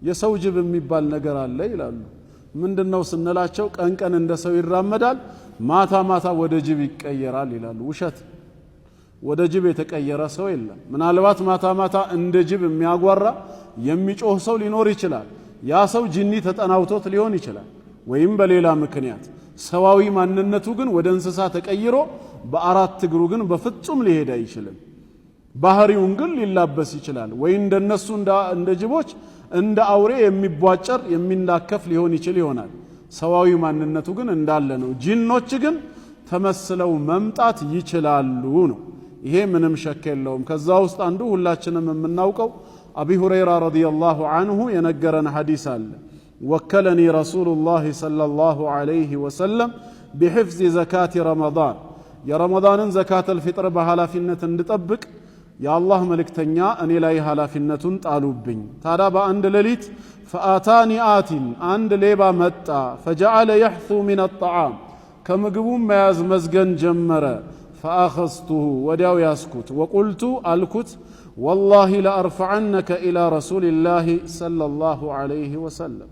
የሰው ጅብ የሚባል ነገር አለ ይላሉ። ምንድነው ስንላቸው ቀን ቀን እንደ ሰው ይራመዳል፣ ማታ ማታ ወደ ጅብ ይቀየራል ይላሉ። ውሸት። ወደ ጅብ የተቀየረ ሰው የለም። ምናልባት ማታ ማታ እንደ ጅብ የሚያጓራ የሚጮህ ሰው ሊኖር ይችላል። ያ ሰው ጂኒ ተጠናውቶት ሊሆን ይችላል፣ ወይም በሌላ ምክንያት። ሰዋዊ ማንነቱ ግን ወደ እንስሳ ተቀይሮ በአራት እግሩ ግን በፍጹም ሊሄድ አይችልም። ባህሪውን ግን ሊላበስ ይችላል። ወይ እንደነሱ እንደ ጅቦች እንደ አውሬ የሚቧጨር የሚናከፍ ሊሆን ይሆናል። ሰዋዊ ማንነቱ ግን እንዳለ ነው። ጂኖች ግን ተመስለው መምጣት ይችላሉ ነው። ይሄ ምንም ሸክ የለውም። ከዛ ውስጥ አንዱ ሁላችንም የምናውቀው አቢ ሁረይራ ረዲየላሁ ዐንሁ የነገረን ሐዲስ አለ። ወከለኒ ረሱሉላህ ሰለላሁ ዐለይሂ ወሰለም ቢሕፍዝ ዘካት ረመዳን፣ የረመዳንን ዘካተል ፊጥር በኃላፊነት እንድጠብቅ የአላህ መልእክተኛ እኔ ላይ ኃላፊነቱን ጣሉብኝ። ታዲያ በአንድ ሌሊት ፈአታኒ አቲን፣ አንድ ሌባ መጣ። ፈጀዐለ የሕሱ ሚነ ጣዓም፣ ከምግቡም መያዝ መዝገን ጀመረ። ፈአኸዝቱሁ፣ ወዲያው ያስኩት። ወቁልቱ አልኩት፣ ወላሂ ለአርፈዐነከ ኢላ ረሱሊላህ ሰለላሁ ዐለይሂ ወሰለም፣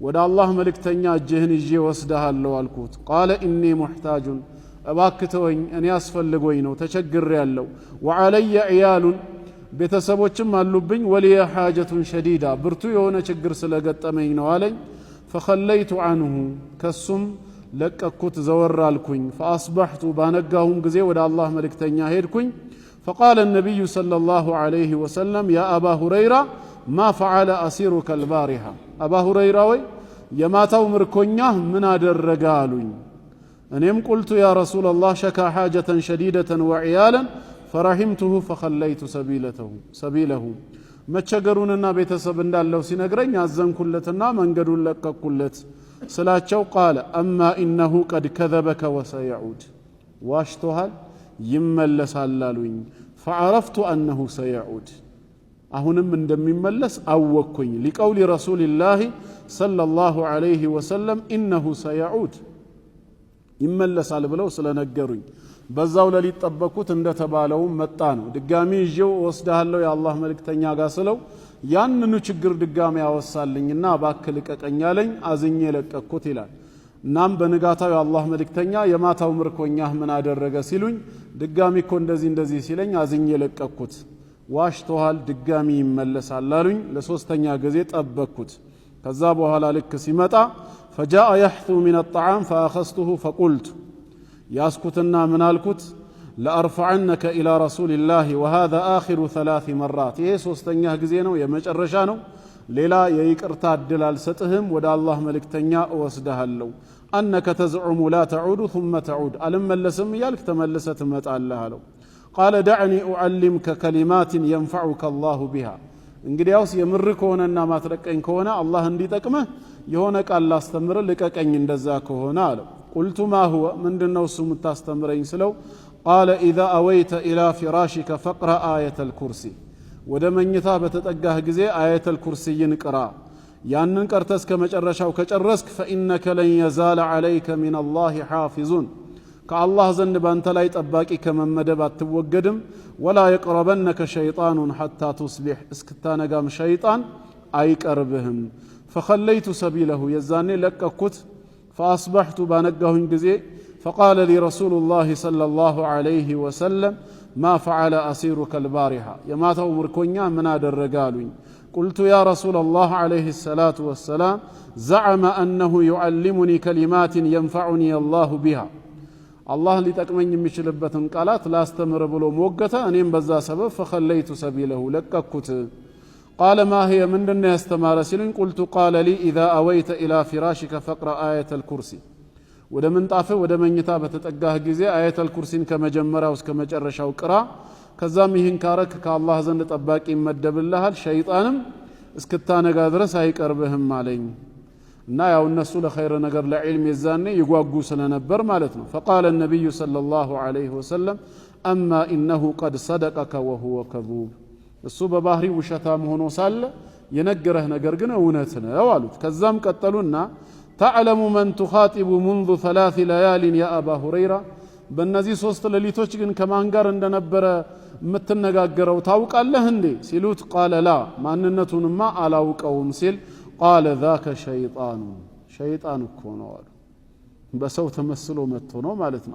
ወደ አላህ መልእክተኛ እጅህን ይዤ ወስደሃለሁ አልኩት። ቃለ ኢኒ ሙሕታጁን፣ እባክተወኝ እኔ አስፈልጎኝ ነው ተቸግር ያለው። ወዐለየ ዕያሉን፣ ቤተሰቦችም አሉብኝ። ወሊየ ሓጀቱን ሸዲዳ፣ ብርቱ የሆነ ችግር ስለገጠመኝ ነው አለኝ። ፈኸለይቱ ዐንሁ፣ ከሱም ለቀኩት ዘወር አልኩኝ። ፈአስበሕቱ፣ ባነጋሁም ጊዜ ወደ አላህ መልእክተኛ ሄድኩኝ። ፈቃለ ነቢዩ ሰለላሁ ዐለይሂ ወሰለም ያ አባ ሁረይራ ማ ፈዓለ አሲሩከ አልባሪሃ፣ አባ ሁረይራ ወይ የማታው ምርኮኛህ ምን አደረገ አሉኝ። እኔም ቁልቱ ያ ረሱለላህ ሸካ ሓጀተን ሸዲደተን ወዕያለን ፈረሒምቱሁ ፈኸለይቱ ሰቢለሁ፣ መቸገሩንና ቤተሰብ እንዳለው ሲነግረኝ አዘንኩለትና መንገዱን ለቀኩለት ስላቸው፣ ቃለ አማ ኢነሁ ቀድ ከዘበከ ወሰየዑድ፣ ዋሽቶሃል ይመለሳል አሉኝ። ፈዐረፍቱ አነሁ ሰየዑድ፣ አሁንም እንደሚመለስ አወቅኩኝ። ሊቀውሊ ረሱሊላህ ሰለላሁ ዐለይሂ ወሰለም ኢነሁ ሰየዑድ፣ ይመለሳል ብለው ስለነገሩኝ በዛው ሌሊት ጠበቅኩት። እንደተባለውም መጣ ነው። ድጋሚ ይዤው ወስደሃለሁ የአላህ መልእክተኛ ጋር ስለው ያንኑ ችግር ድጋሚ ያወሳልኝና እባክህ ልቀቀኝ አለኝ። አዝኜ ለቀቅኩት ይላል። እናም በንጋታው የአላህ መልእክተኛ የማታው ምርኮኛህ ምን አደረገ ሲሉኝ ድጋሚ እኮ እንደዚህ ሲለኝ አዝኜ ለቀቅኩት። ዋሽቶሃል ድጋሚ ይመለሳል አሉኝ። ለሶስተኛ ጊዜ ጠበቅኩት። ከዛ በኋላ ልክ ሲመጣ ፈጃአ የሕሱ ሚነ ጣዓም ፈአኸዝቱሁ ፈቁልቱ፣ ያስኩትና ምን አልኩት፣ ለአርፈዐነከ ኢላ ረሱሊላህ ወሃዛ አኺሩ ሰላሲ መራት፣ ይሄ ሶስተኛ ጊዜ ነው የመጨረሻ ነው፣ ሌላ የይቅርታ እድል አልሰጥህም፣ ወደ አላህ መልእክተኛ እወስደሃለሁ። አነከ ተዝዑሙ ላ ተዑዱ ثመ ተዑድ፣ አልመለስም እያልክ ተመልሰ ትመጣለህ አለው። ቃለ ደዕኒ ኡዓሊምከ ከሊማትን የንፈዑከ አላሁ ቢሃ፣ እንግዲያውስ የምር ከሆነና ማትለቀኝ ከሆነ አላህ እንዲጠቅምህ የሆነ ቃል ላስተምር ልቀቀኝ እንደዛ ከሆነ አለው። ቁልቱ ማ ሁወ፣ ምንድነው እሱ የምታስተምረኝ ስለው ቃለ ኢዛ አወይተ ኢላ ፊራሽከ ፈቅረ አየተል ኩርሲ፣ ወደ መኝታ በተጠጋህ ጊዜ አየተል ኩርሲይን ቅራ። ያንን ቀርተ እስከ መጨረሻው ከጨረስክ ፈኢነከ ለን የዛለ ዐለይከ ሚን አላህ ሓፊዙን፣ ከአላህ ዘንድ ባንተ ላይ ጠባቂ ከመመደብ አትወገድም። ወላ የቅረበነከ ሸይጣኑን ሐታ ቱስቢሕ፣ እስክታነጋም ሸይጣን አይቀርብህም። ፈኸለይቱ ሰቢለሁ፣ የዛኔ ለቀኩት። ፈአስበሕቱ፣ ባነጋሁኝ ጊዜ ፈቃለ ሊ ረሱሉላህ ሰለላሁ ዐለይሂ ወሰለም ማ ፈዓለ አሲሩከ አልባሪሃ፣ የማታው ምርኮኛ ምን አደረገ አሉኝ። ቁልቱ ያ ረሱለላህ ዐለይሂ ሰላቱ ወሰላም ዘዐመ አነሁ ዩዓሊሙኒ ከሊማትን የንፈዑኒ አላሁ ቢሃ፣ አላህ ሊጠቅመኝ የሚችልበትን ቃላት ላስተምር ብሎ ሞገተ። እኔም በዛ ሰበብ ፈኸለይቱ ሰቢለሁ ለቀኩት። ቃለ ማ ህየ፣ ምንድነው ያስተማረ ሲሉኝ ቁልቱ ቃለ ሊ ኢዛ አወይተ ኢላ ፊራሽከ ፈቅረ አየተል ኩርሲ፣ ወደ ምንጣፍህ ወደ መኝታ በተጠጋህ ጊዜ አየተል ኩርሲን ከመጀመሪያው እስከ መጨረሻው ቅራ። ከዛም ይህን ካረክ ከአላህ ዘንድ ጠባቂ ይመደብልሃል፣ ሸይጣንም እስክታነጋ ድረስ አይቀርብህም አለኝ። እና ያው እነሱ ለኸይር ነገር ለዕልም የዛኔ ይጓጉ ስለነበር ማለት ነው። ፈቃለ ነቢዩ ሰለላሁ ዐለይሂ ወሰለም አማ ኢነሁ ቀድ ሰደቀከ ወሁወ ከዙብ፣ እሱ በባህሪ ውሸታም ሆኖ ሳለ የነገረህ ነገር ግን እውነት ነው አሉት። ከዛም ቀጠሉና ተዕለሙ መን ቱኻጢቡ ሙንዙ ሰላሲ ለያሊን ያ አባ ሁረይራ፣ በእነዚህ 3 ሌሊቶች ግን ከማን ጋር እንደነበረ የምትነጋገረው ታውቃለህ እንዴ ሲሉት ቃለ ላ ማንነቱንማ አላውቀውም ሲል ቃለ ذاك ሸይጣኑ ሸይጣን እኮ ነው አሉ በሰው ተመስሎ መጥቶ ነው ማለት ነው